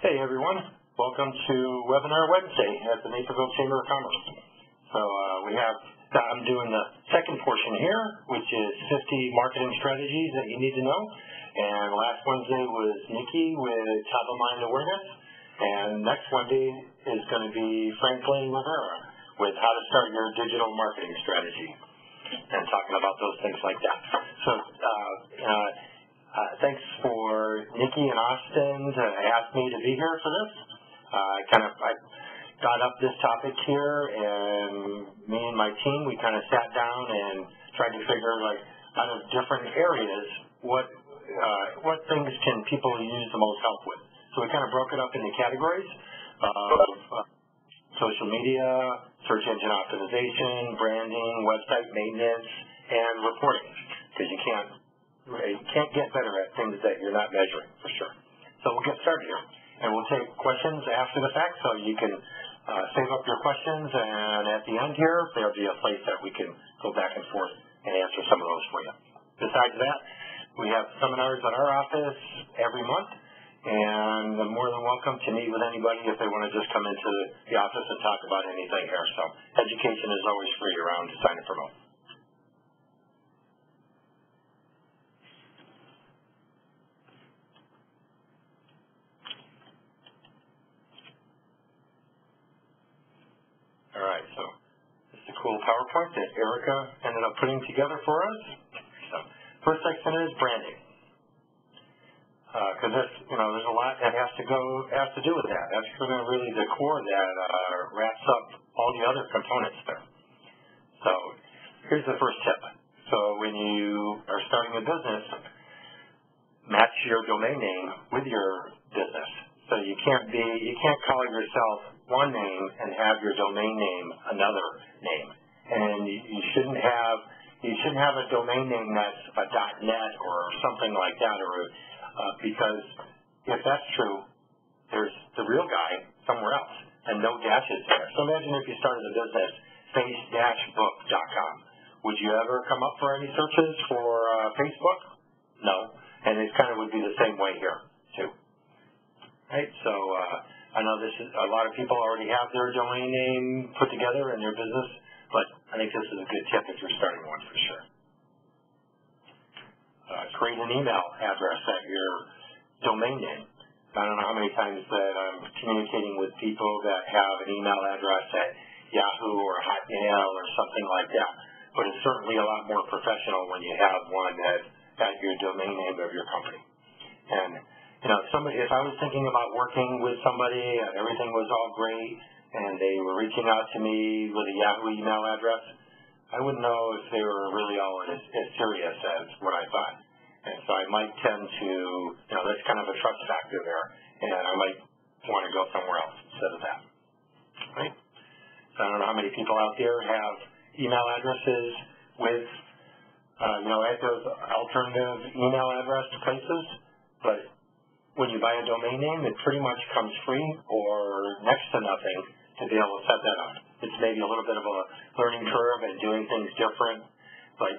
Hey everyone, welcome to Webinar Wednesday at the Naperville Chamber of Commerce. I'm doing the second portion here, which is 50 marketing strategies that you need to know. And last Wednesday was Nikki with top of mind awareness. And next Wednesday is going to be Franklin Rivera with how to start your digital marketing strategy and talking about those things like that. So, thanks for Nikki and Austin to ask me to be here for this. I got up this topic here, and me and my team, we kind of sat down and tried to figure, out of different areas, what things can people use the most help with. So we kind of broke it up into categories of social media, search engine optimization, branding, website maintenance, and reporting, because you can't get better at things that you're not measuring, for sure. So we'll get started here. And we'll take questions after the fact, so you can save up your questions, and at the end here, there'll be a place that we can go back and forth and answer some of those for you. Besides that, we have seminars at our office every month, and they're more than welcome to meet with anybody if they want to just come into the office and talk about anything here. So education is always free around Design and Promote. All right, so this is a cool PowerPoint that Erica ended up putting together for us. So first section is branding, because there's a lot that has to do with that. That's really the core that wraps up all the other components there. So here's the first tip. So when you are starting a business, match your domain name with your business. So you can't call yourself one name and have your domain name another name. And you shouldn't have a domain name that's a .net or something like that, because if that's true, there's the real guy somewhere else and no dashes there. So imagine if you started a business, face-book.com. Would you ever come up for any searches for Facebook? No. And it kind of would be the same way here, too. Right, so I know a lot of people already have their domain name put together in their business, but I think this is a good tip if you're starting one for sure. Create an email address at your domain name. I don't know how many times that I'm communicating with people that have an email address at Yahoo or Hotmail or something like that, but it's certainly a lot more professional when you have one that's got your domain name of your company. And if I was thinking about working with somebody and everything was all great and they were reaching out to me with a Yahoo email address, I wouldn't know if they were really all as serious as what I thought. And so I might tend to, that's kind of a trust factor there, and I might want to go somewhere else instead of that. Right? So I don't know how many people out there have email addresses with, at those alternative email address places, but when you buy a domain name, it pretty much comes free or next to nothing to be able to set that up. It's maybe a little bit of a learning curve and doing things different, but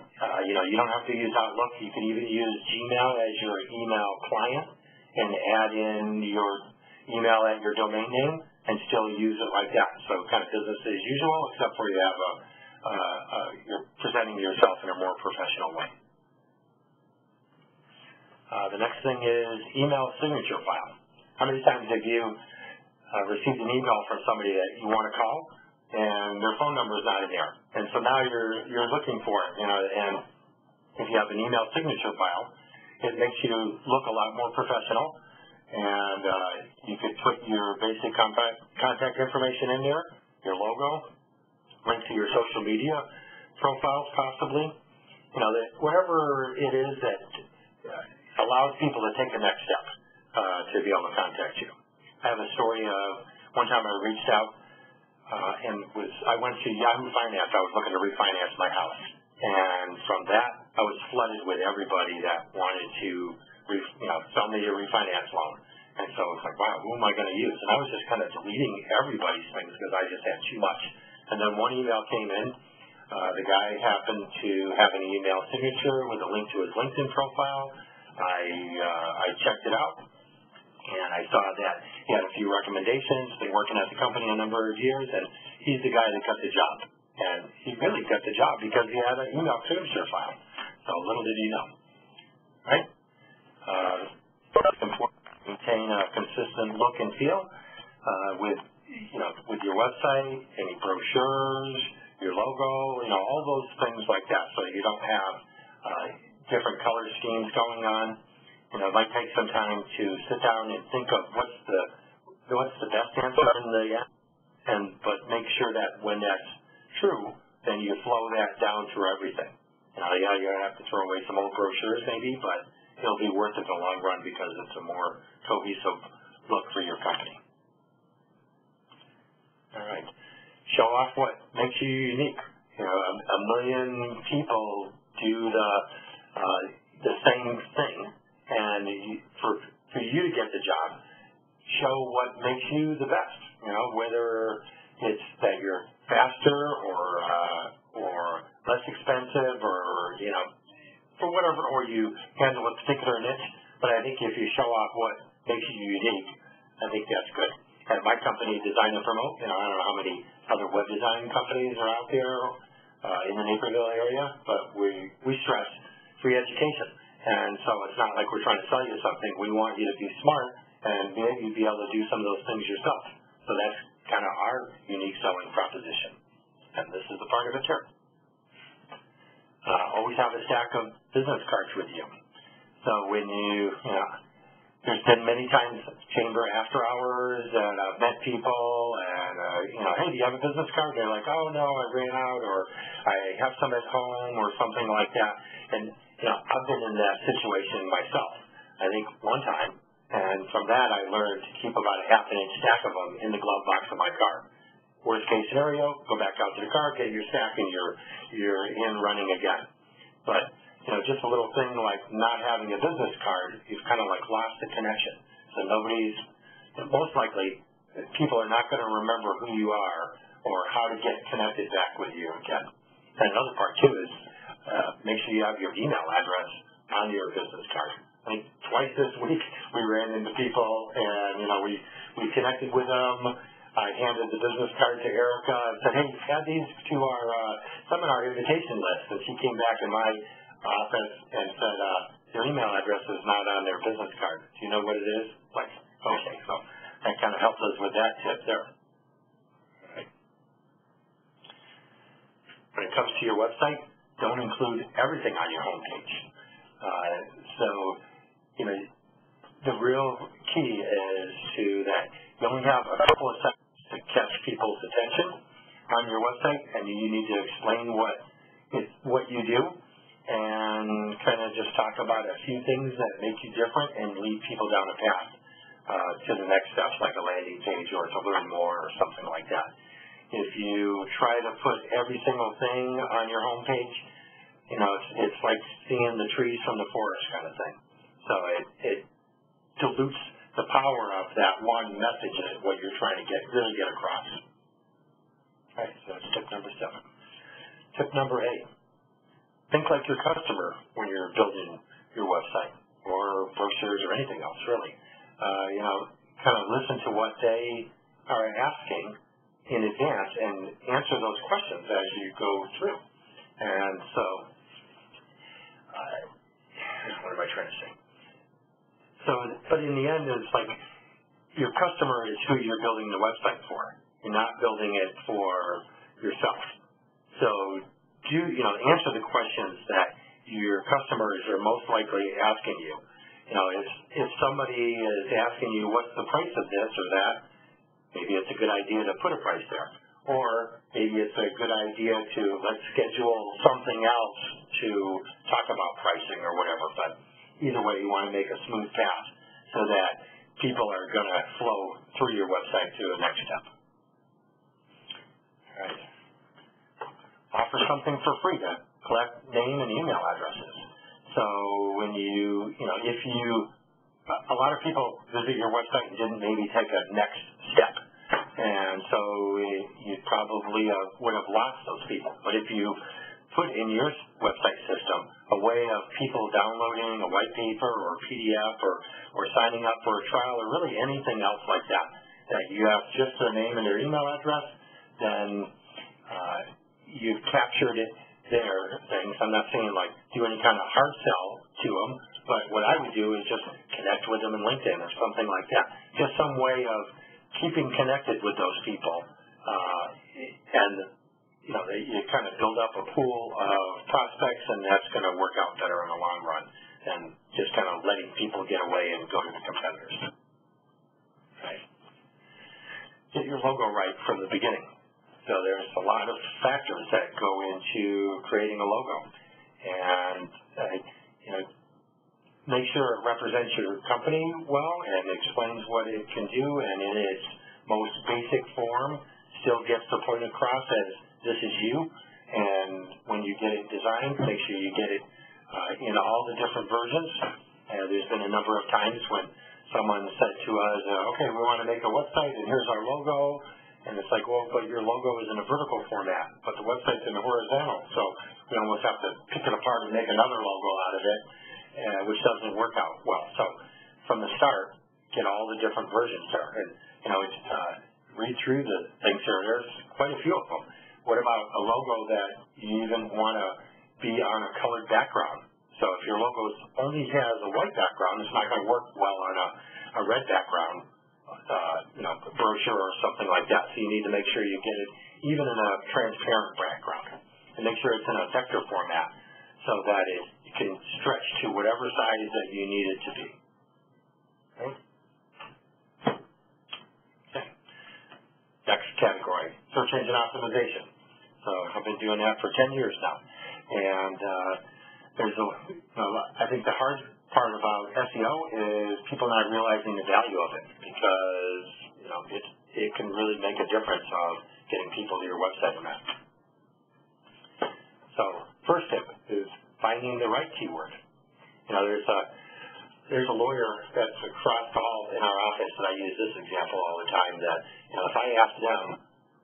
you don't have to use Outlook. You can even use Gmail as your email client and add in your email at your domain name and still use it like that. So kind of business as usual, except for you have you're presenting yourself in a more professional way. The next thing is email signature file. How many times have you received an email from somebody that you want to call and their phone number is not in there? And so now you're looking for it. And if you have an email signature file, it makes you look a lot more professional. And you could put your basic contact information in there, your logo, link to your social media profiles possibly. Whatever it is that allows people to take the next step to be able to contact you. I have a story of one time I reached out and I went to Yahoo Finance. I was looking to refinance my house. And from that, I was flooded with everybody that wanted to sell me a refinance loan. And so it's like, wow, who am I going to use? And I was just kind of deleting everybody's things because I just had too much. And then one email came in. The guy happened to have an email signature with a link to his LinkedIn profile. I checked it out, And I saw that he had a few recommendations, been working at the company a number of years, and he's the guy that got the job. And he really got the job because he had an email signature file. So little did he know. Right? It's important to maintain a consistent look and feel with your website, any brochures, your logo, all those things like that, so you don't have different color schemes going on. It might take some time to sit down and think of what's the best answer in the end, but make sure that when that's true, then you flow that down through everything. You're going to have to throw away some old brochures maybe, but it'll be worth it in the long run because it's a more cohesive look for your company. All right. Show off what makes you unique. A million people do the same thing, and for you to get the job, show what makes you the best. Whether it's that you're faster or less expensive, or for whatever, or you handle a particular niche. But I think if you show off what makes you unique, I think that's good. At my company, Design and Promote, I don't know how many other web design companies are out there in the Naperville area, but we stress free education. And so it's not like we're trying to sell you something. We want you to be smart and maybe be able to do some of those things yourself. So that's kind of our unique selling proposition. And this is the part of it here. Always have a stack of business cards with you. So when there's been many times chamber after hours, and I've met people, and hey, do you have a business card? They're like, oh no, I ran out, or I have some at home, or something like that. And I've been in that situation myself. I think one time, and from that I learned to keep about a half-inch stack of them in the glove box of my car. Worst case scenario, go back out to the car, get your stack, and you're in running again. But just a little thing like not having a business card, you've kind of like lost the connection. So most likely, people are not going to remember who you are or how to get connected back with you again. And another part too is make sure you have your email address on your business card. I think twice this week we ran into people and we connected with them. I handed the business card to Erica and said, hey, add these to our seminar invitation list. And she came back in my office and said, your email address is not on their business card. Do you know what it is? Like, okay, so that kind of helped us with that tip there. All right. When it comes to your website, don't include everything on your homepage. The real key is that you only have a couple of seconds to catch people's attention on your website, and you need to explain what you do, and kind of just talk about a few things that make you different and lead people down a path to the next steps, like a landing page or to learn more or something like that. If you try to put every single thing on your homepage, it's like seeing the trees from the forest kind of thing. So it dilutes the power of that one message and what you're trying to really get across. All right, so that's tip number 7. Tip number 8. Think like your customer when you're building your website or brochures or anything else, really. Kind of listen to what they are asking in advance and answer those questions as you go through. And so, what am I trying to say? So, but in the end, it's like your customer is who you're building the website for. You're not building it for yourself. So, answer the questions that your customers are most likely asking you. If somebody is asking you what's the price of this or that, maybe it's a good idea to put a price there. Or maybe it's a good idea to let's schedule something else to talk about pricing or whatever. But either way, you want to make a smooth path so that people are going to flow through your website to the next step. All right. Offer something for free to collect name and email addresses. So when a lot of people visit your website and didn't maybe take a next step. And so you probably would have lost those people. But if you put in your website system a way of people downloading a white paper or PDF or signing up for a trial or really anything else like that. That you have just their name and their email address, then you've captured it, their things. I'm not saying like do any kind of hard sell to them, but what I would do is just connect with them in LinkedIn or something like that. Just some way of keeping connected with those people, and you kind of build up a pool of prospects, and that's going to work out better in the long run than just kind of letting people get away and go to the competitors. Right. Get your logo right from the beginning. So there's a lot of factors that go into creating a logo, and make sure it represents your company well and explains what it can do, and in its most basic form still gets the point across as this is you. And when you get it designed, make sure you get it in all the different versions. And there's been a number of times when someone said to us, okay, we want to make a website, and here's our logo. And it's like, well, but your logo is in a vertical format, but the website's in a horizontal. So we almost have to pick it apart and make another logo out of it, which doesn't work out well. So from the start, get all the different versions there. And, read through the things there. There's quite a few of them. What about a logo that you even want to be on a colored background? So if your logo only has a white background, it's not going to work well on a red background. Brochure or something like that. So you need to make sure you get it even in a transparent background, and make sure it's in a vector format so that it can stretch to whatever size that you need it to be. Okay. Next category, search engine optimization. So I've been doing that for 10 years now, and I think the hard part about SEO is people not realizing the value of it, because it can really make a difference of getting people to your website or not. So first tip is finding the right keyword. There's a lawyer that's across the hall in our office, and I use this example all the time, that if I asked them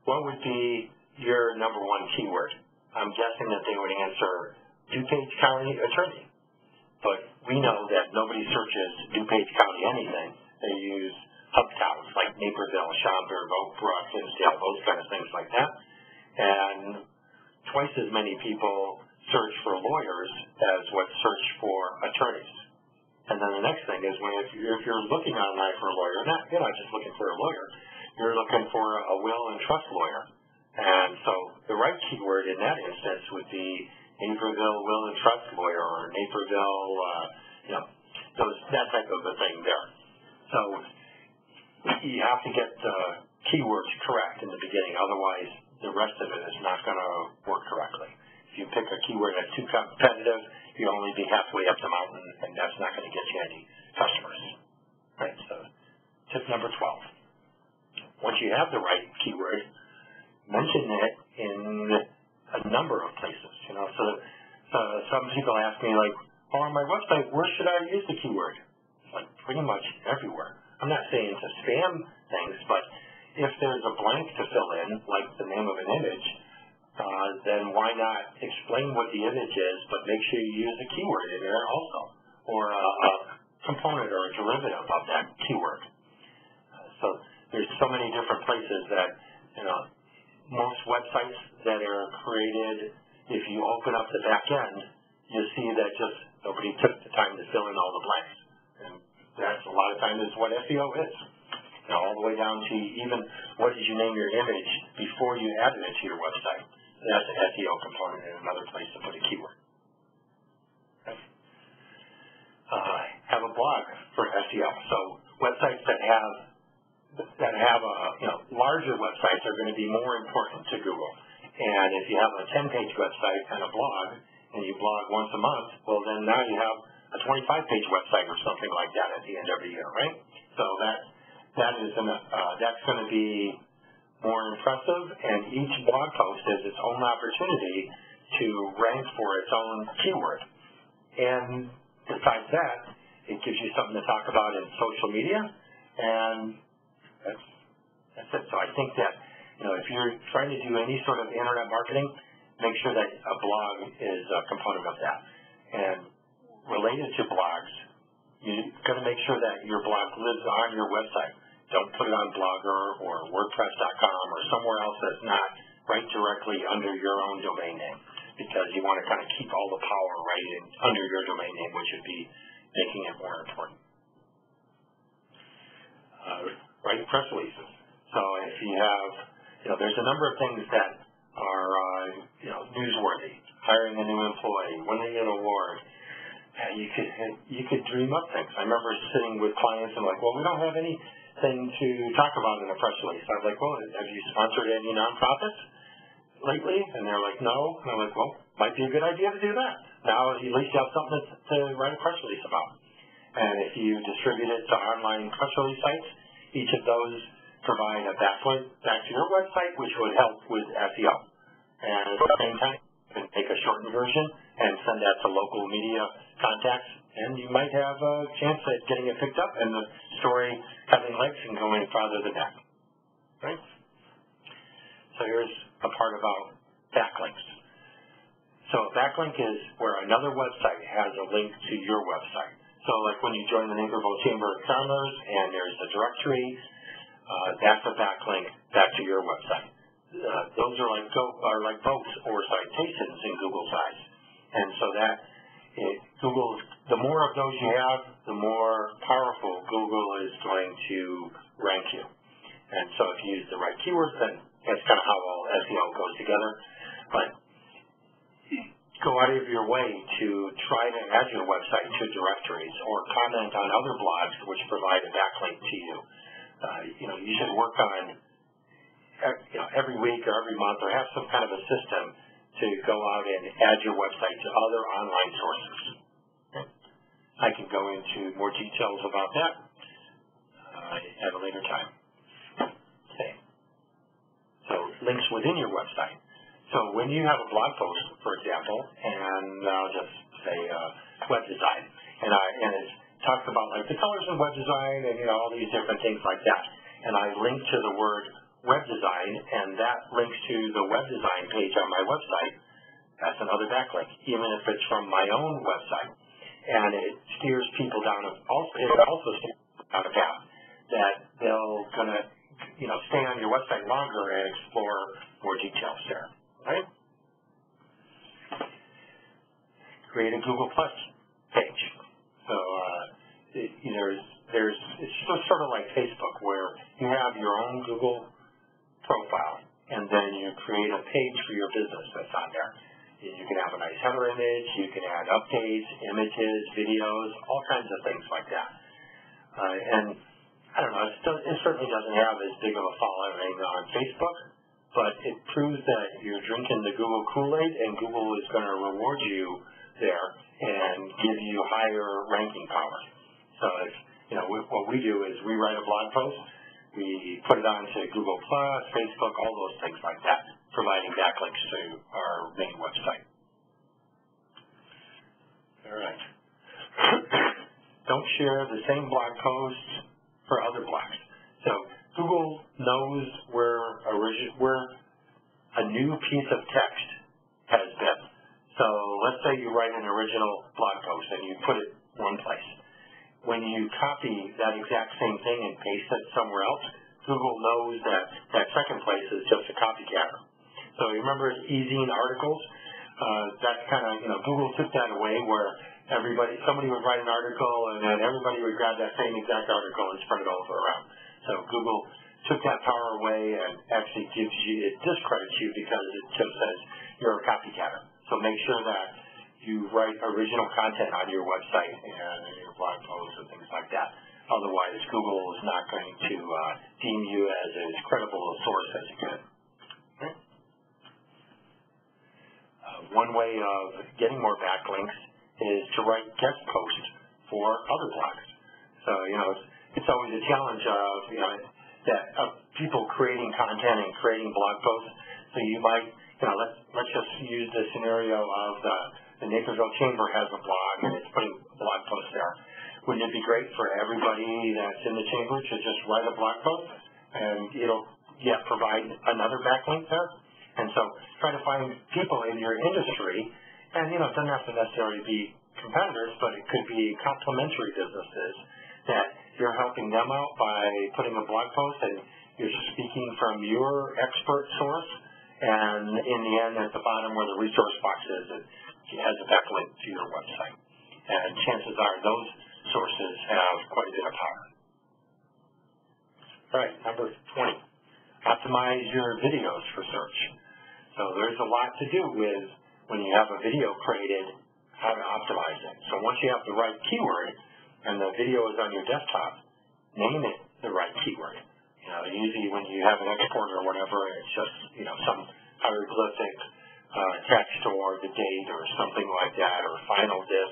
what would be your number one keyword, I'm guessing that they would answer DuPage County attorney. But we know that nobody searches DuPage County anything. They use hub towns like Naperville, Schaumburg, Oak Brook, Hinsdale, those kind of things like that. And twice as many people search for lawyers as what search for attorneys. And then the next thing is if you're looking online for a lawyer, you're not just looking for a lawyer. You're looking for a will and trust lawyer. And so the right keyword in that instance would be Naperville will and trust lawyer, or Naperville, that type of a thing there. So you have to get the keywords correct in the beginning, otherwise the rest of it is not going to work correctly. If you pick a keyword that's too competitive, you'll only be halfway up the mountain, and that's not going to get you any customers. Right, so tip number 12. Once you have the right keyword, mention it in a number of places. So some people ask me, like, on my website, where should I use the keyword? It's like pretty much everywhere. I'm not saying to spam things, but if there's a blank to fill in, like the name of an image, then why not explain what the image is, but make sure you use a keyword in there also, or a component or a derivative of that keyword. So there's so many different places that, most websites that are created, if you open up the back end, you'll see that just nobody took the time to fill in all the blanks. And that's a lot of times is what SEO is. All the way down to even what did you name your image before you added it to your website. That's an SEO component in another place to put a keyword. Okay. Have a blog for SEO. So websites that have larger websites are going to be more important to Google. And if you have a 10-page website and a blog, and you blog once a month, well, then now you have a 25-page website or something like that at the end of the year, right? So that's going to be more impressive, and each blog post is its own opportunity to rank for its own keyword. And besides that, it gives you something to talk about in social media, and that's it. So I think that if you're trying to do any sort of internet marketing, make sure that a blog is a component of that. And related to blogs, you've got to make sure that your blog lives on your website. Don't put it on Blogger or WordPress.com or somewhere else that's not right directly under your own domain name, because you want to kind of keep all the power right under your domain name, which would be making it more important. Write press releases. So if you have, there's a number of things that are, newsworthy. Hiring a new employee, winning an award. You could dream up things. I remember sitting with clients and like, well, we don't have anything to talk about in a press release. I was like, well, have you sponsored any nonprofits lately? And they're like, no. And I'm like, well, might be a good idea to do that. Now at least you have something to write a press release about. And if you distribute it to online press release sites, each of those provide a backlink back to your website, which would help with SEO. And at the same time, you can take a shortened version and send that to local media contacts, and you might have a chance at getting it picked up and the story having legs and going farther than that. Right? So here's a part about backlinks. So a backlink is where another website has a link to your website. So like when you join the Naperville Chamber of Commerce and there's a directory, that's a backlink back to your website. Those are like votes or citations in Google's eyes. And so the more of those you have, the more powerful Google is going to rank you. And so if you use the right keywords, then that's kind of how all SEO goes together. But go out of your way to try to add your website to directories or comment on other blogs which provide a backlink to you. You should work on every week or every month, or have some kind of a system to go out and add your website to other online sources. Okay. I can go into more details about that at a later time. Okay. So links within your website. So when you have a blog post, for example, and I'll just say web design, and it talks about like the colors of web design and all these different things like that, and I link to the word web design, and that links to the web design page on my website. That's another backlink, even if it's from my own website, and it steers people down. It also steers people down a path that they'll gonna stay on your website longer and explore more details there. Right? Create a Google Plus page. So it's sort of like Facebook, where you have your own Google profile, and then you create a page for your business that's on there. You can have a nice header image, you can add updates, images, videos, all kinds of things like that. And I don't know, it certainly doesn't have as big of a following on Facebook, but it proves that you're drinking the Google Kool-Aid, and Google is going to reward you there and give you higher ranking power. So what we do is we write a blog post, we put it onto Google Plus, Facebook, all those things like that, providing backlinks to our main website. All right. Don't share the same blog posts for other blogs. So Google knows where a new piece of text has been. So let's say you write an original blog post and you put it one place. When you copy that exact same thing and paste it somewhere else, Google knows that that second place is just a copycat. So you remember Easing articles? That's kind of, Google took that away, where somebody would write an article and then everybody would grab that same exact article and spread it all around. So Google took that power away and actually it discredits you because it just says you're a copycatter. So make sure that you write original content on your website and your blog posts and things like that. Otherwise, Google is not going to deem you as credible a source as you could. Okay. One way of getting more backlinks is to write guest posts for other blogs. So, it's always a challenge of people creating content and creating blog posts. So you might, let's just use the scenario of the Naperville Chamber has a blog and it's putting blog posts there. Wouldn't it be great for everybody that's in the chamber to just write a blog post and it'll provide another backlink there? And so try to find people in your industry, and, it doesn't have to necessarily be competitors, but it could be complementary businesses that you're helping them out by putting a blog post and you're speaking from your expert source, and in the end, at the bottom where the resource box is, it has a backlink to your website. And chances are those sources have quite a bit of power. All right, number 20, optimize your videos for search. So there's a lot to do with when you have a video created, how to optimize it. So once you have the right keyword and the video is on your desktop, name it the right keyword. Usually when you have an export or whatever, it's just, some hieroglyphic text or the date or something like that, or final this.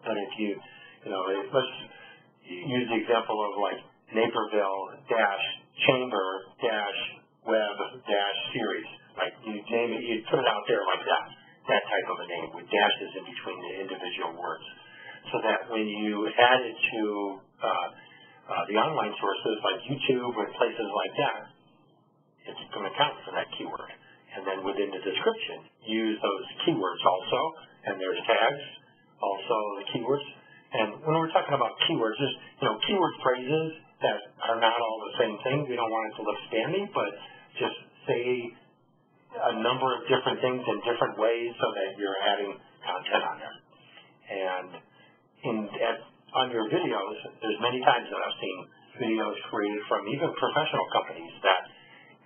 But if you, let's use the example of like Naperville-chamber-web-series. Like you name it, you put it out there like that type of a name with dashes in between the individual words. So that when you add it to the online sources like YouTube and places like that, it's going to count for that keyword. And then within the description, use those keywords also, and there's tags, also the keywords. And when we're talking about keywords, there's keyword phrases that are not all the same thing. We don't want it to look spammy, but just say a number of different things in different ways so that you're adding content on there. And on your videos, there's many times that I've seen videos created from even professional companies that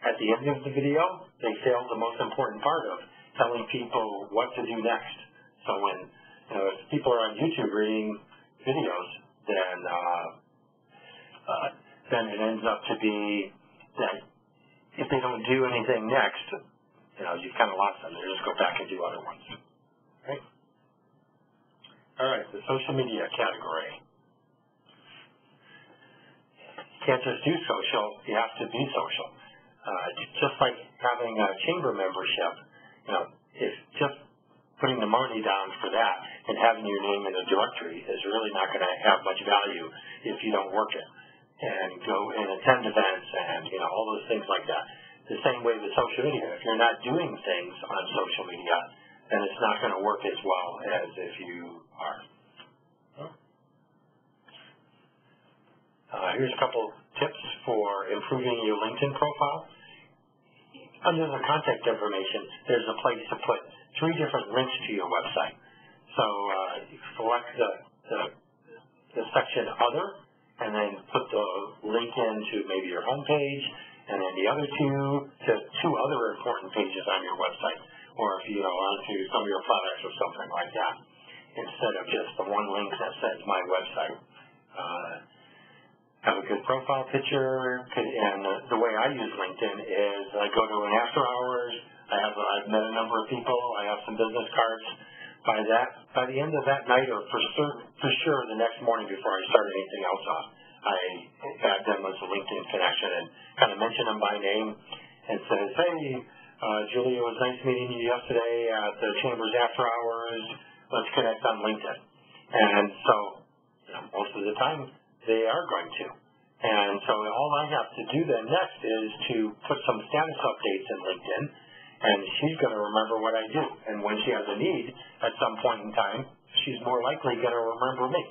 at the end of the video, they fail the most important part of telling people what to do next. So when if people are on YouTube reading videos, then it ends up to be that if they don't do anything next, you've kind of lost them. They just go back and do other ones. Right? All right, the social media category. You can't just do social, you have to be social. Just like having a chamber membership, if just putting the money down for that and having your name in a directory is really not going to have much value if you don't work it and go and attend events and, all those things like that. The same way with social media. If you're not doing things on social media, then it's not going to work as well as if you are. Here's a couple tips for improving your LinkedIn profile. Under the contact information, there's a place to put 3 different links to your website. So select the section Other, and then put the link into maybe your home page, and then the other 2 to 2 other important pages on your website, or if onto some of your products or something like that, instead of just the one link that says My Website. Have a good profile picture, and the way I use LinkedIn is I go to an after hours. I've met a number of people. I have some business cards. By the end of that night, or for sure the next morning before I start anything else off, I add them as a LinkedIn connection and kind of mention them by name and says, hey, Julia, it was nice meeting you yesterday at the Chambers after hours. Let's connect on LinkedIn. And so most of the time, they are going to. And so all I have to do then next is to put some status updates in LinkedIn, and she's going to remember what I do. And when she has a need at some point in time, she's more likely going to remember me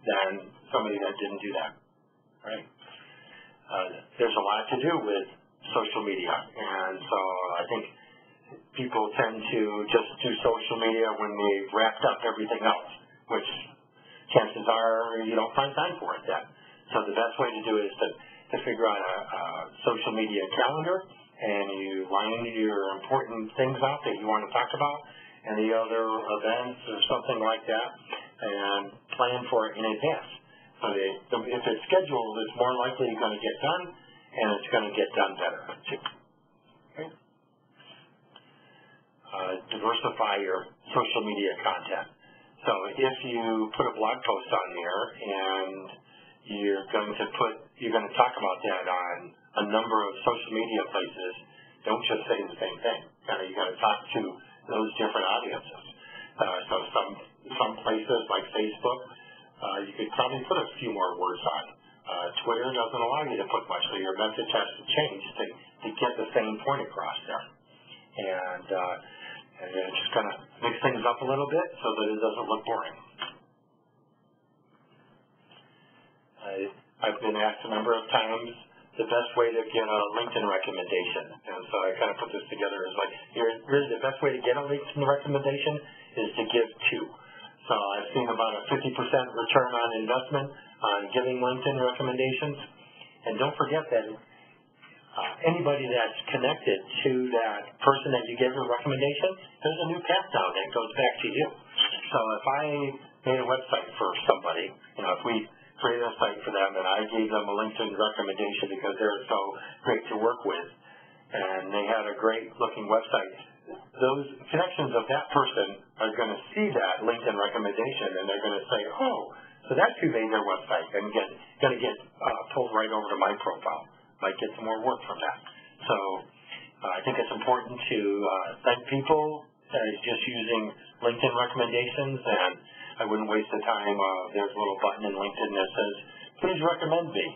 than somebody that didn't do that. Right? There's a lot to do with social media, and so I think people tend to just do social media when they've wrapped up everything else, which chances are you don't find time for it then. So the best way to do it is to figure out a social media calendar, and you line your important things out that you want to talk about, and the other events or something like that, and plan for it in advance. So if it's scheduled, it's more likely going to get done, and it's going to get done better too. Okay? Diversify your social media content. So if you put a blog post on there and you're going to talk about that on a number of social media places, don't just say the same thing. You got to talk to those different audiences. So some places like Facebook, you could probably put a few more words on. Twitter doesn't allow you to put much, so your message has to change to get the same point across there. and just kind of mix things up a little bit so that it doesn't look boring. I've been asked a number of times the best way to get a LinkedIn recommendation, and so I kind of put this together as like, here's the best way to get a LinkedIn recommendation is to give two. So I've seen about a 50% return on investment on giving LinkedIn recommendations, and don't forget that anybody that's connected to that person that you gave a recommendation, there's a new path down that goes back to you. So if I made a website for somebody, if we created a site for them and I gave them a LinkedIn recommendation because they're so great to work with and they had a great looking website, those connections of that person are going to see that LinkedIn recommendation and they're going to say, oh, so that's who made their website, and going to get pulled right over to my profile. Might get some more work from that. So I think it's important to thank people just using LinkedIn recommendations, and I wouldn't waste the time. There's a little button in LinkedIn that says, please recommend me.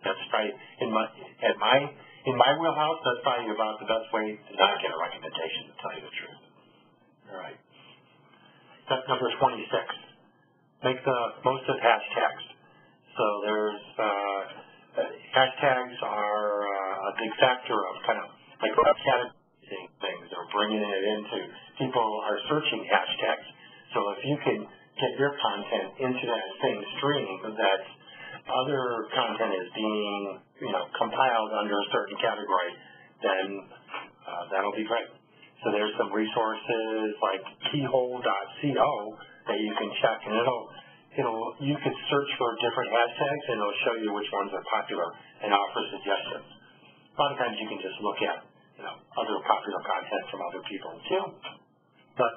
That's probably in my wheelhouse, that's probably about the best way to not get a recommendation, to tell you the truth. All right. Step number 26. Make the most of hashtags. So there's hashtags are a big factor of kind of like categorizing things or bringing it into people are searching hashtags. So if you can get your content into that same stream that other content is being, compiled under a certain category, then that'll be great. So there's some resources like keyhole.co that you can check, and you can search for different hashtags, and it'll show you which ones are popular and offer suggestions. A lot of times you can just look at, other popular content from other people too. But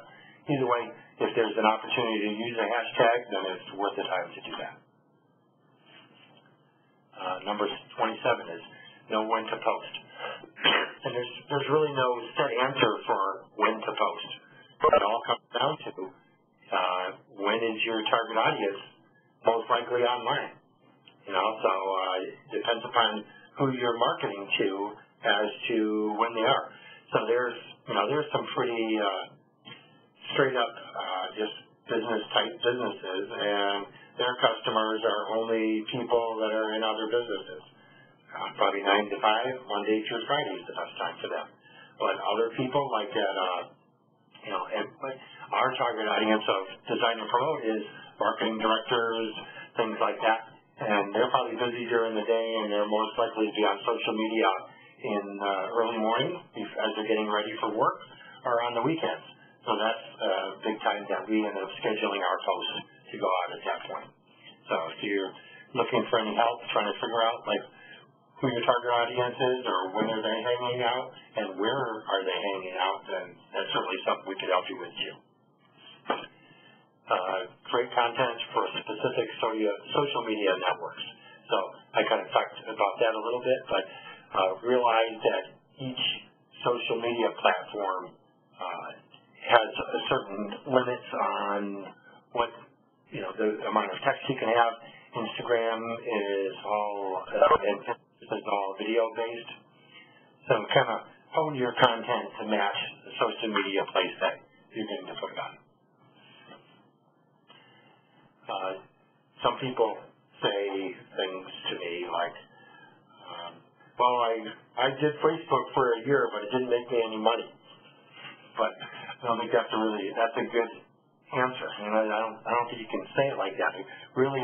either way, if there's an opportunity to use a hashtag, then it's worth the time to do that. Number 27 is know when to post. And there's really no set answer for when to post. It all comes down to when is your target audience most likely online. So it depends upon who you're marketing to as to when they are. So there's some pretty straight up just business type businesses, and their customers are only people that are in other businesses. Probably 9 to 5, Monday through Friday is the best time for them. But other people like that, our target audience of design and promote is marketing directors, things like that. And they're probably busy during the day, and they're most likely to be on social media in early morning as they're getting ready for work or on the weekends. So that's a big time that we end up scheduling our posts to go out at that point. So if you're looking for any help trying to figure out who your target audience is or when are they hanging out and where are they hanging out, then that's certainly something we could help you with too. Create content for specific social media networks. So I kind of talked about that a little bit, but realize that each social media platform has a certain limits on what the amount of text you can have. Instagram is all video based. So kind of hone your content to match the social media place that you're going to put it on. Some people say things to me like, well, I did Facebook for a year, but it didn't make me any money. But I don't think that's a good answer. I don't think you can say it like that. Really,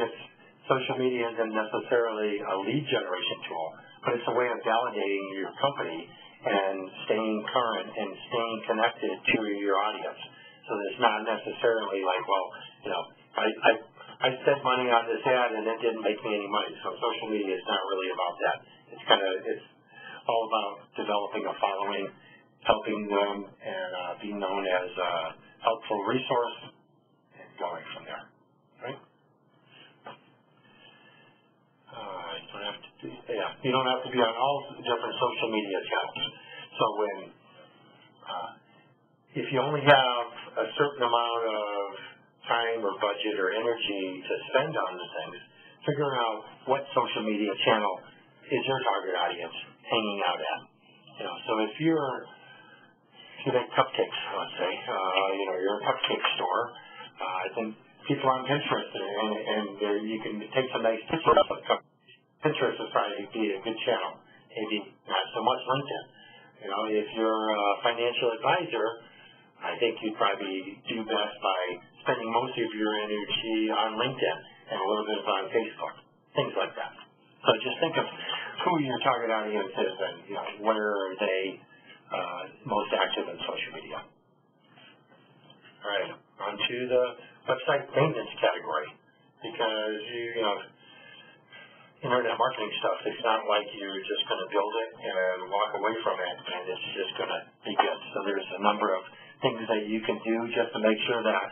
social media isn't necessarily a lead generation tool, but it's a way of validating your company and staying current and staying connected to your audience. So it's not necessarily like, well, I spent money on this ad and it didn't make me any money. So social media is not really about that. It's all about developing a following, helping them, and being known as a helpful resource, and going from there. Right? You don't have to be on all different social media channels. So if you only have a certain amount of time or budget or energy to spend on the things, figuring out what social media channel is your target audience hanging out at. So if you're you make cupcakes, let's say, you're a cupcake store. I think people aren't interested, and you can take some nice pictures of cupcakes. Pinterest would probably be a good channel, maybe not so much LinkedIn. If you're a financial advisor, I think you'd probably do best by spending most of your energy on LinkedIn and a little bit on Facebook, things like that. So just think of who your target audience is and where are they most active in social media. All right, on to the website maintenance category, because internet marketing stuff, it's not like you're just going to build it and walk away from it and it's just going to be good. So there's a number of things that you can do just to make sure that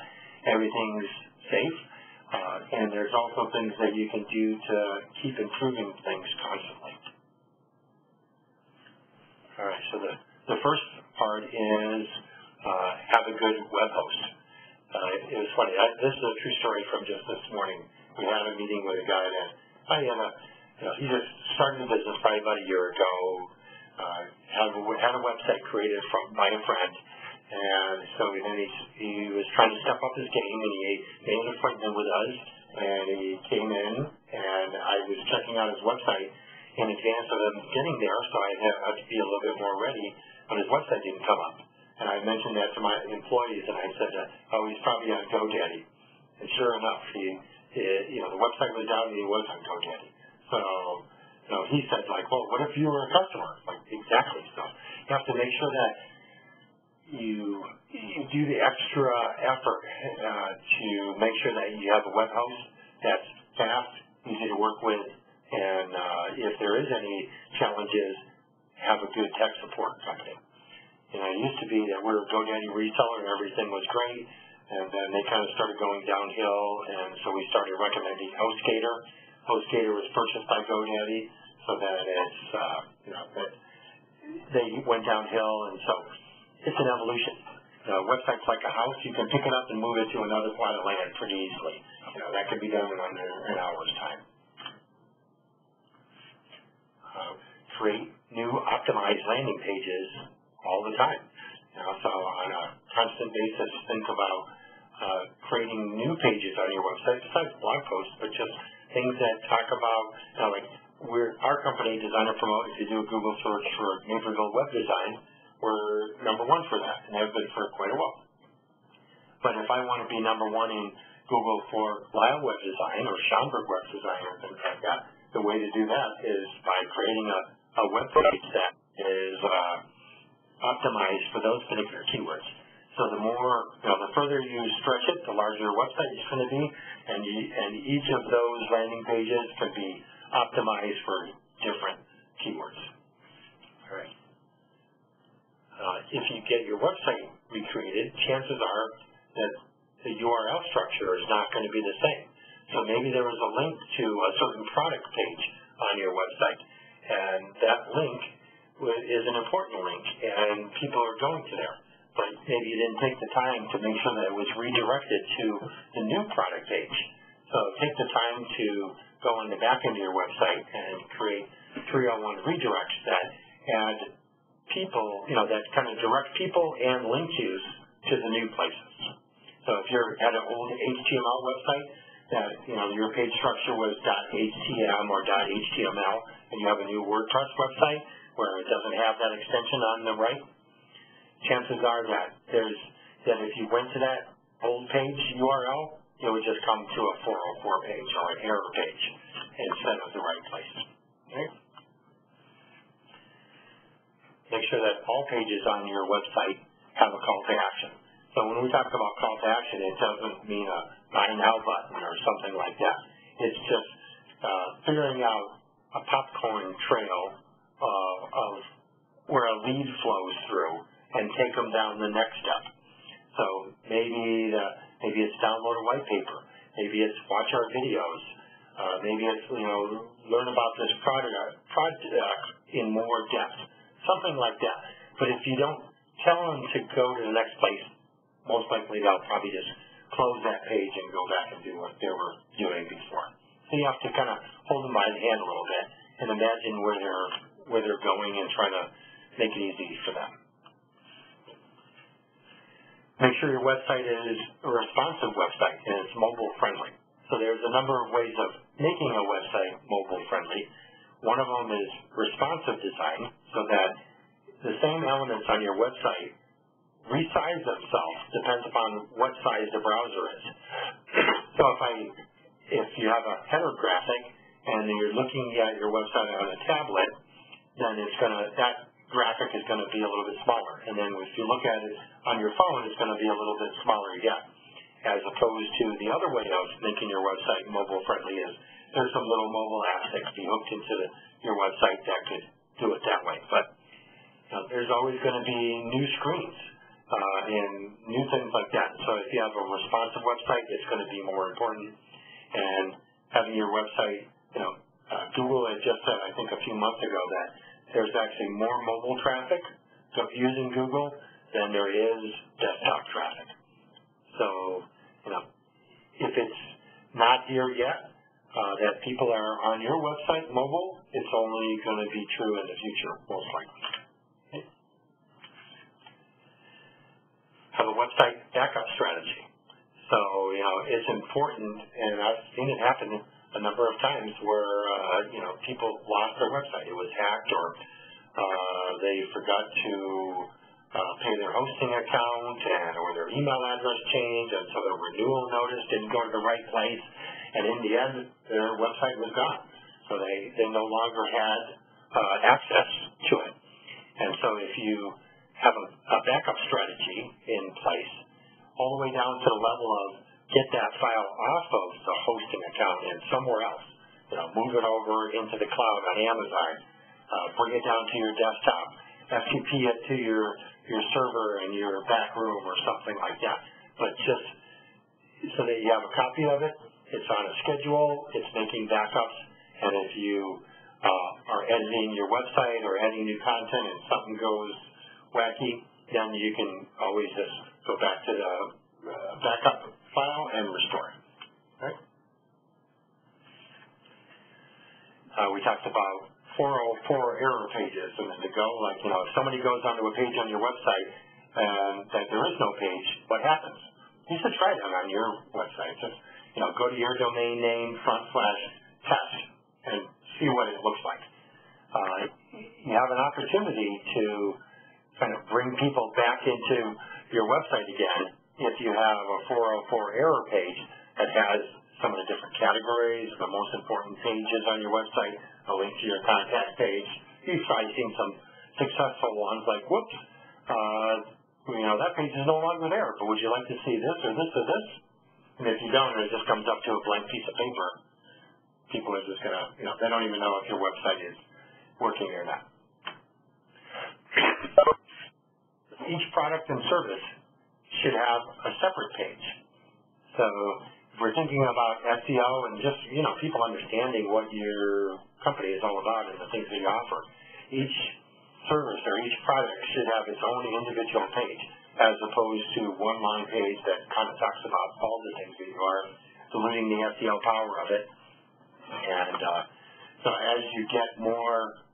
everything's safe. And there's also things that you can do to keep improving things constantly. All right, so the first part is have a good web host. It was funny. This is a true story from just this morning. We had a meeting with a guy that he just started a business probably about a year ago. Had a website created by a friend, and so then he was trying to step up his game, and he made an appointment with us, and he came in, and I was checking out his website in advance of him getting there, so I had to be a little bit more ready, but his website didn't come up. And I mentioned that to my employees, and I said, he's probably on GoDaddy. And sure enough, the website was down and he was on GoDaddy. So, he said, well, what if you were a customer? Exactly. So you have to make sure that you do the extra effort to make sure that you have a web host that's fast, easy to work with, and if there is any challenges, have a good tech support company. It used to be that we were a GoDaddy reseller and everything was great, and then they kind of started going downhill, and so we started recommending HostGator. HostGator was purchased by GoDaddy, so that that they went downhill, and so it's an evolution. Websites like a house, you can pick it up and move it to another plot of land pretty easily. That can be done in under an hour's time. Create new optimized landing pages all the time. So on a constant basis, think about creating new pages on your website, besides blog posts, but just things that talk about, our company, Design and Promote, if you do a Google search for Naperville web design, we're number one for that, and have been for quite a while. But if I want to be number one in Google for Lyle web design or Schaumburg web design or things like that, the way to do that is by creating a web page that is optimized for those particular keywords. So the further you stretch it, the larger your website is going to be, and each of those landing pages can be optimized for different keywords. All right. If you get your website recreated, chances are that the URL structure is not going to be the same. So maybe there was a link to a certain product page on your website, and that link is an important link, and people are going to there. But maybe you didn't take the time to make sure that it was redirected to the new product page. So take the time to go on the back end of your website and create 301 redirects that add people, that kind of direct people and link yous to the new places. So if you're at an old HTML website that, your page structure was .htm or .html, and you have a new WordPress website where it doesn't have that extension on the right, chances are that if you went to that old page URL, it would just come to a 404 page or an error page instead of the right place. Okay? Make sure that all pages on your website have a call to action. So when we talk about call to action, it doesn't mean a buy now button or something like that. It's just figuring out a popcorn trail of where a lead flows through and take them down the next step. So maybe it's download a white paper. Maybe it's watch our videos. Maybe it's learn about this product in more depth. Something like that. But if you don't tell them to go to the next place, most likely they'll probably just close that page and go back and do what they were doing before. So you have to kind of hold them by the hand a little bit and imagine where they're going and try to make it easy for them. make sure your website is a responsive website and it's mobile friendly. So there's a number of ways of making a website mobile friendly. One of them is responsive design, so that the same elements on your website resize themselves depends upon what size the browser is. So if you have a header graphic and you're looking at your website on a tablet, then that graphic is going to be a little bit smaller. And then if you look at it on your phone, it's going to be a little bit smaller yet. As opposed to the other way of making your website mobile friendly is there's some little mobile apps that can be hooked into your website that could do it that way. But there's always going to be new screens and new things like that. So if you have a responsive website, it's going to be more important. And having your website, Google had just said, I think a few months ago, that there's actually more mobile traffic using Google than there is desktop traffic. So, if it's not here yet, that people are on your website mobile, it's only going to be true in the future, most likely. Okay. Have a website backup strategy. So, it's important, and I've seen it happen a number of times where, people lost their website. It was hacked, or they forgot to pay their hosting account, or their email address changed, and so the renewal notice didn't go to the right place, and in the end, their website was gone. So they no longer had access to it. And so if you have a backup strategy in place, all the way down to the level of get that file off of the hosting account and somewhere else, move it over into the cloud on Amazon, bring it down to your desktop, FTP it to your server in your back room or something like that. But just so that you have a copy of it, it's on a schedule, it's making backups, and if you are editing your website or adding new content and something goes wacky, then you can always just go back to the backup file and restore it. Right? We talked about 404 error pages a minute ago. Like, if somebody goes onto a page on your website and that there is no page, what happens? You should try that on your website. Just, go to your domain name /test and see what it looks like. You have an opportunity to kind of bring people back into your website again if you have a 404 error page that has some of the different categories, the most important pages on your website, a link to your contact page. You've probably seen some successful ones like, whoops, that page is no longer there, but would you like to see this or this or this? And if you don't, and it just comes up to a blank piece of paper, people are just going to, they don't even know if your website is working or not. Each product and service should have a separate page. So if we're thinking about SEO and just, people understanding what your company is all about and the things that you offer, each service or each product should have its own individual page, as opposed to one line page that kind of talks about all the things that you are, diluting the SEO power of it. And so as you get more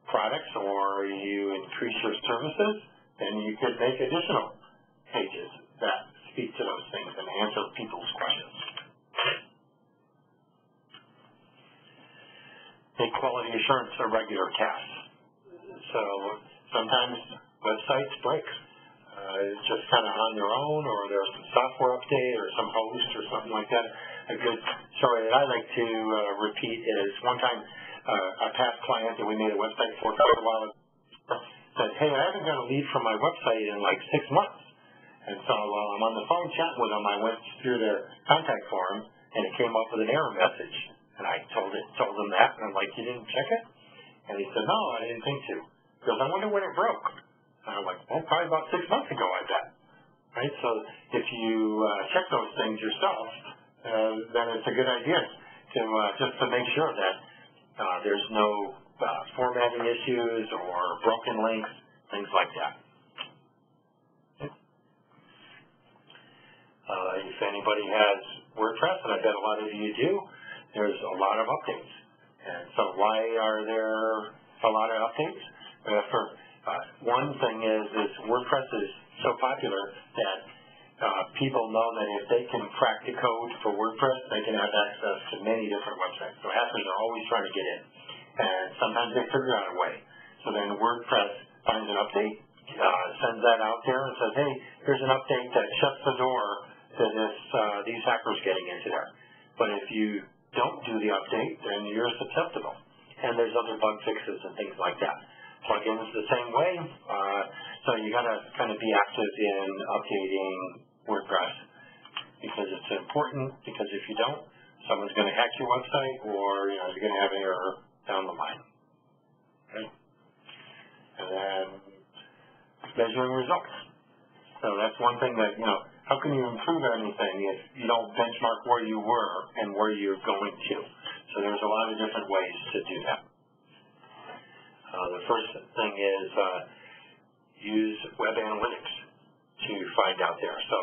products or you increase your services, then you could make additional pages that speak to those things and answer people's questions. Make quality assurance a regular task. So sometimes websites break. It's just kind of on their own, or there's some software update or some host or something like that. A good story that I like to repeat is one time a past client that we made a website for quite a while ago said, hey, I haven't got a lead from my website in like 6 months. And so while I'm on the phone chatting with them, I went through their contact form, and it came up with an error message. And I told him that, and I'm like, you didn't check it? And he said, no, I didn't think to. He goes, I wonder when it broke. And I'm like, well, probably about 6 months ago, I bet. Right? So if you check those things yourself, then it's a good idea to just to make sure that there's no formatting issues or broken links, things like that. If anybody has WordPress, and I bet a lot of you do, there's a lot of updates. And so why are there a lot of updates? One thing is WordPress is so popular that people know that if they can crack the code for WordPress, they can have access to many different websites. So hackers are always trying to get in. And sometimes they figure out a way. So then WordPress finds an update, sends that out there and says, hey, here's an update that shuts the door to these hackers getting into there. But if you don't do the update, then you're susceptible. And there's other bug fixes and things like that. Plugins the same way. So you got to kind of be active in updating WordPress because it's important. Because if you don't, someone's going to hack your website, or you're going to have an error down the line. Okay? And then measuring results. So that's one thing that how can you improve anything if you don't benchmark where you were and where you're going to? So there's a lot of different ways to do that. The first thing is use web analytics to find out there. So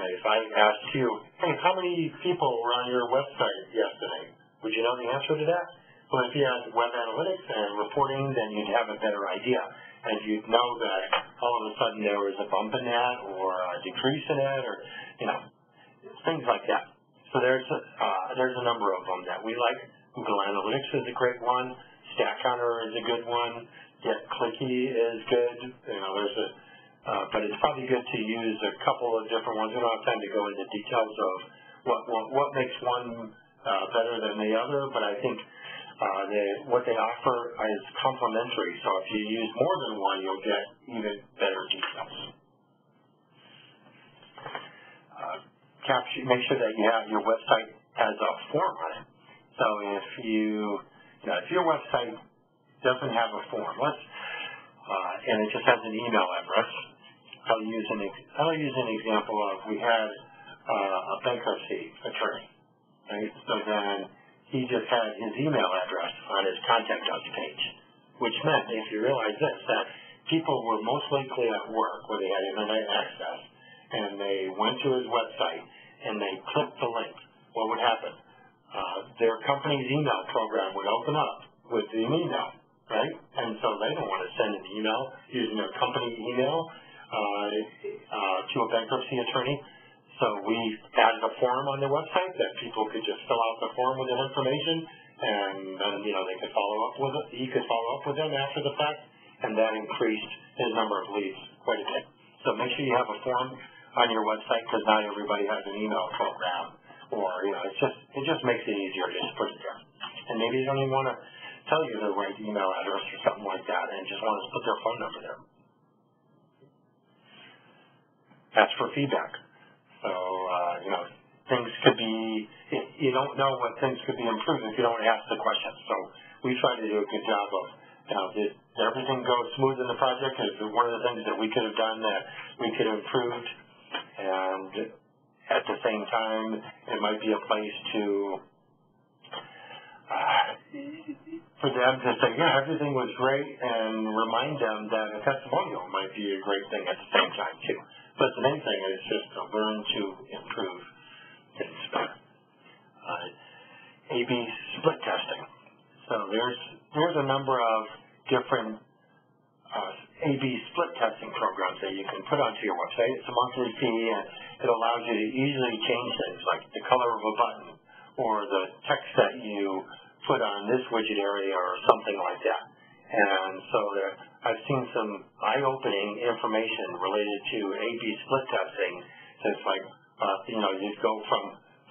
if I asked you, hey, how many people were on your website yesterday? Would you know the answer to that? Well, if you had web analytics and reporting, then you'd have a better idea. And you'd know that all of a sudden there was a bump in that or a decrease in it or, things like that. So there's a number of them that we like. Google Analytics is a great one. Stat Counter is a good one. Get Clicky is good. But it's probably good to use a couple of different ones. We don't have time to go into details of what makes one better than the other, but I think what they offer is complementary. So if you use more than one, you'll get even better details. Make sure that your website has a form on it. So if your website doesn't have a form, and it just has an email address, I'll use an example of we had a bankruptcy attorney, right? So then he just had his email address on his contact us page, which meant, if you realize this, that people were most likely at work where they had internet access, and they went to his website and they clicked the link. What would happen? Their company's email program would open up with the email, right? And so they don't want to send an email using their company email to a bankruptcy attorney. So we added a form on their website that people could just fill out the form with their information, and then they could follow up with it. He could follow up with them after the fact, and that increased his number of leads quite a bit. So make sure you have a form on your website, because not everybody has an email program, or it just makes it easier to just put it there. And maybe you don't even want to tell you the right email address or something like that, and just want to put their phone number there. Ask for feedback. So, things could be, you don't know what things could be improved if you don't ask the questions. So we try to do a good job of, did everything go smooth in the project? Is there one of the things that we could have done that we could have improved? And at the same time, it might be a place for them to say, yeah, everything was great, and remind them that a testimonial might be a great thing at the same time, too. But the main thing is just to learn to improve things better. A/B split testing. So there's a number of different A/B split testing programs that you can put onto your website. It's a monthly fee, and it allows you to easily change things like the color of a button or the text that you put on this widget area or something like that. And so I've seen some eye-opening information related to A/B split testing. So it's like, you go from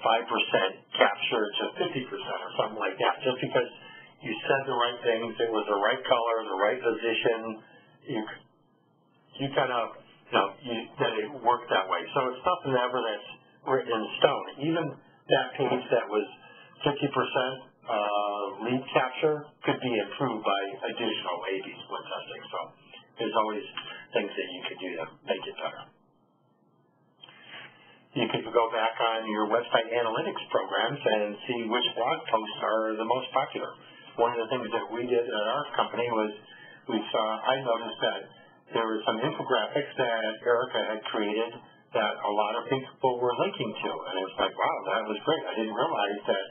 5% capture to 50% or something like that. Just because you said the right things, it was the right color, the right position, you kind of, that it worked that way. So it's nothing ever that's written in stone. Even that page that was 50% lead capture could be improved by additional A/B split testing. So there's always things that you could do to make it better. You could go back on your website analytics programs and see which blog posts are the most popular. One of the things that we did at our company was I noticed that there were some infographics that Erica had created that a lot of people were linking to. And it was like, wow, that was great. I didn't realize that,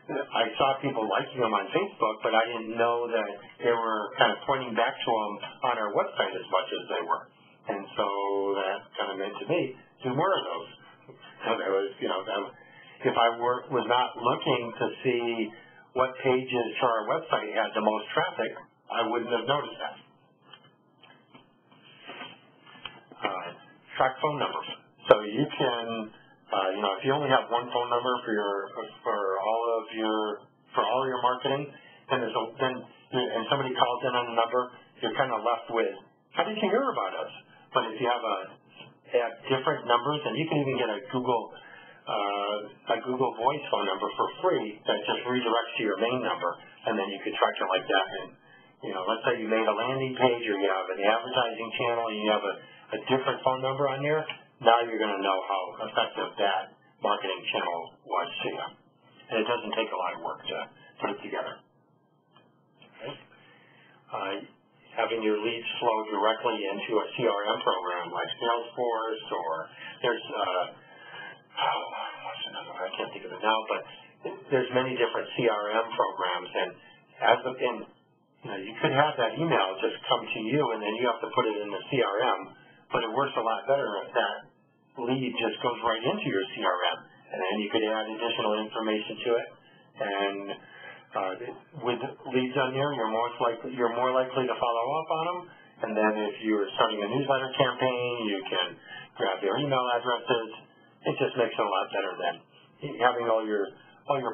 I saw people liking them on Facebook, but I didn't know that they were kind of pointing back to them on our website as much as they were. And so that kind of meant to me, do more of those. So there was, if I was not looking to see what pages to our website had the most traffic, I wouldn't have noticed that. Track phone numbers. So you can, if you only have one phone number for all your marketing, and somebody calls in on the number, you're kind of left with, how did you hear about us? But if you have different numbers, and you can even get a Google Voice phone number for free that just redirects to your main number, and then you could track it like that. And let's say you made a landing page, or you have an advertising channel, and you have a different phone number on here. Now you're going to know how effective that marketing channel was to you. And it doesn't take a lot of work to put it together. Okay. Having your leads flow directly into a CRM program like Salesforce, or there's what's another one? I can't think of it now, but there's many different CRM programs, and you could have that email just come to you, and then you have to put it in the CRM. But it works a lot better if that lead just goes right into your CRM, and then you could add additional information to it. And with leads on there, you're more likely to follow up on them. And then if you're starting a newsletter campaign, you can grab their email addresses. It just makes it a lot better than having all your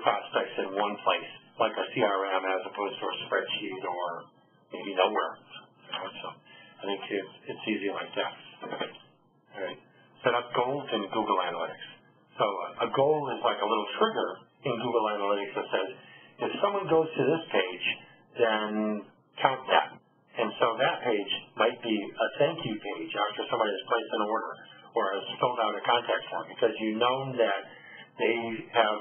prospects in one place, like a CRM as opposed to a spreadsheet or maybe nowhere. So I think it's easy like that. All right. Set up goals in Google Analytics. So a goal is like a little trigger in Google Analytics that says, if someone goes to this page, then count that. And so that page might be a thank you page after somebody has placed an order or has filled out a contact form, because you know that they have,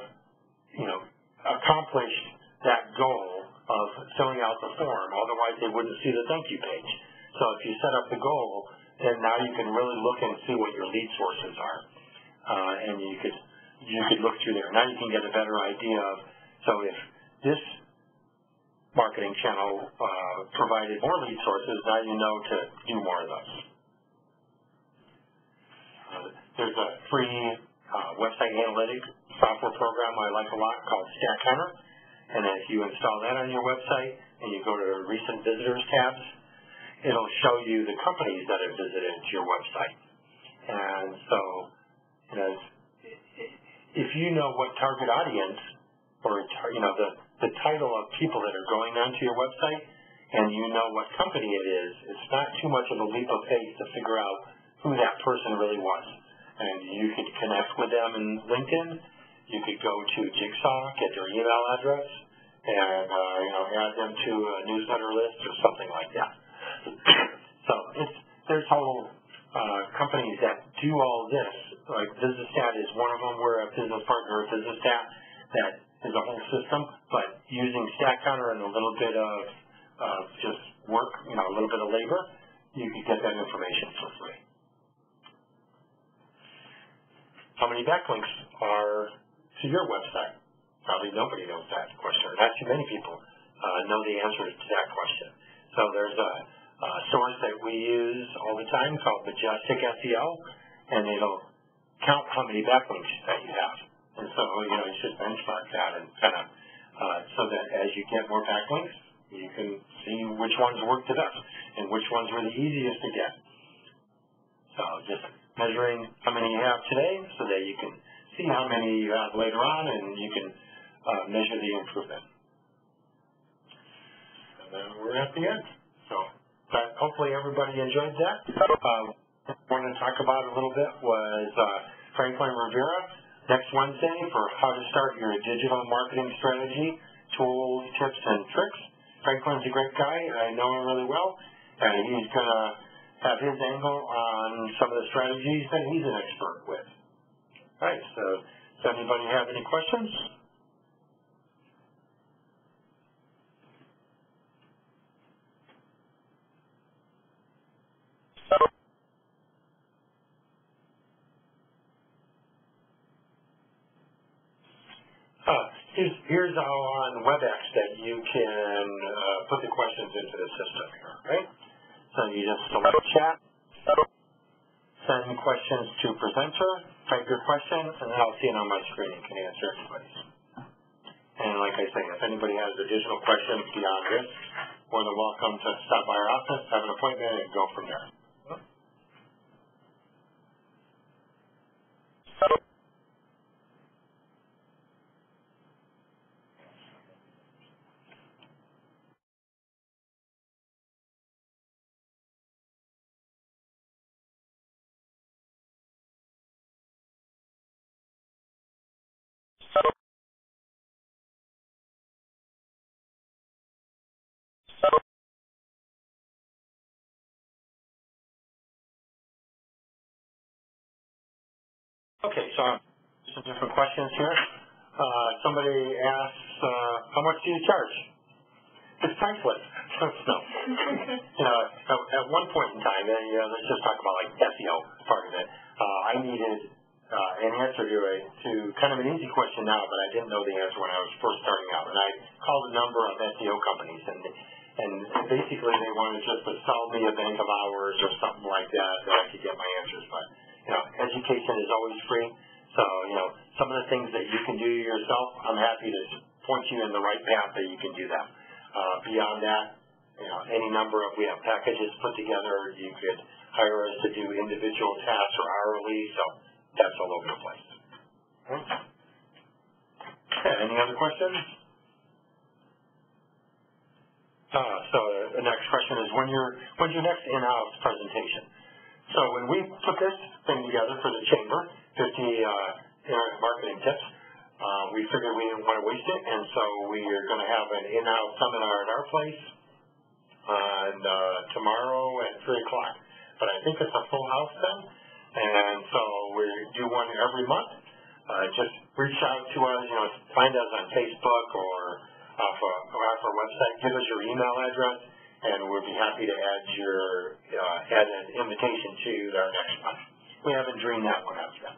accomplished that goal of filling out the form. Otherwise, they wouldn't see the thank you page. So if you set up the goal, then now you can really look and see what your lead sources are, and you could look through there. Now you can get a better idea of, so if this marketing channel provided more lead sources, now you know to do more of those. There's a free website analytic software program I like a lot called Stack Hunter, and if you install that on your website and you go to the recent visitors tabs, it'll show you the companies that have visited your website. And so, if you know what target audience, or the title of people that are going onto your website, and you know what company it is, it's not too much of a leap of faith to figure out who that person really was. And you could connect with them in LinkedIn. You could go to Jigsaw, get their email address, and add them to a newsletter list or something like that. So there's whole companies that do all this. Like VisitStat is one of them. We're a business partner of VisitStat. That is a whole system, but using Stack Counter and a little bit of just work, a little bit of labor, you can get that information for free. How many backlinks are to your website? Probably nobody knows that question. Not too many people know the answer to that question. So there's a source that we use all the time called Majestic SEO, and it'll count how many backlinks that you have. And so, you should benchmark that and kind of, so that as you get more backlinks, you can see which ones work the best and which ones were the easiest to get. So just measuring how many you have today so that you can see how many you have later on, and you can measure the improvement. And then we're at the end. So hopefully everybody enjoyed that. What I wanted to talk about a little bit was Franklin Rivera next Wednesday for how to start your digital marketing strategy, tools, tips, and tricks. Franklin's a great guy. I know him really well, and he's going to have his angle on some of the strategies that he's an expert with. All right, so does anybody have any questions? Here's how on WebEx that you can put the questions into the system here, right? So you just select chat, send questions to presenter, type your question, and then I'll see it on my screen and can answer everybody's. And like I say, if anybody has additional questions beyond this, more than welcome to stop by our office, have an appointment, and go from there. Okay, so some different questions here. Somebody asks, how much do you charge? It's priceless. No. At one point in time, let's just talk about like SEO part of it. I needed an answer to kind of an easy question now, but I didn't know the answer when I was first starting out. And I called a number of SEO companies, and basically they wanted just to sell me a bank of hours or something like that I could get my answers. But education is always free. So some of the things that you can do yourself, I'm happy to point you in the right path that you can do them. Beyond that, any number of, we have packages put together. You could hire us to do individual tasks or hourly, so that's all over the place. Okay, any other questions? So the next question is, when's your next in-house presentation? So when we put this thing together for the chamber, 50 internet marketing tips, we figured we didn't want to waste it, and so we are going to have an in-house seminar at our place on tomorrow at 3 o'clock. But I think it's a full house then, and so we do one every month. Just reach out to us, find us on Facebook or off our website. Give us your email address, and we'll be happy to add an invitation to our next one. We haven't dreamed that one up yet.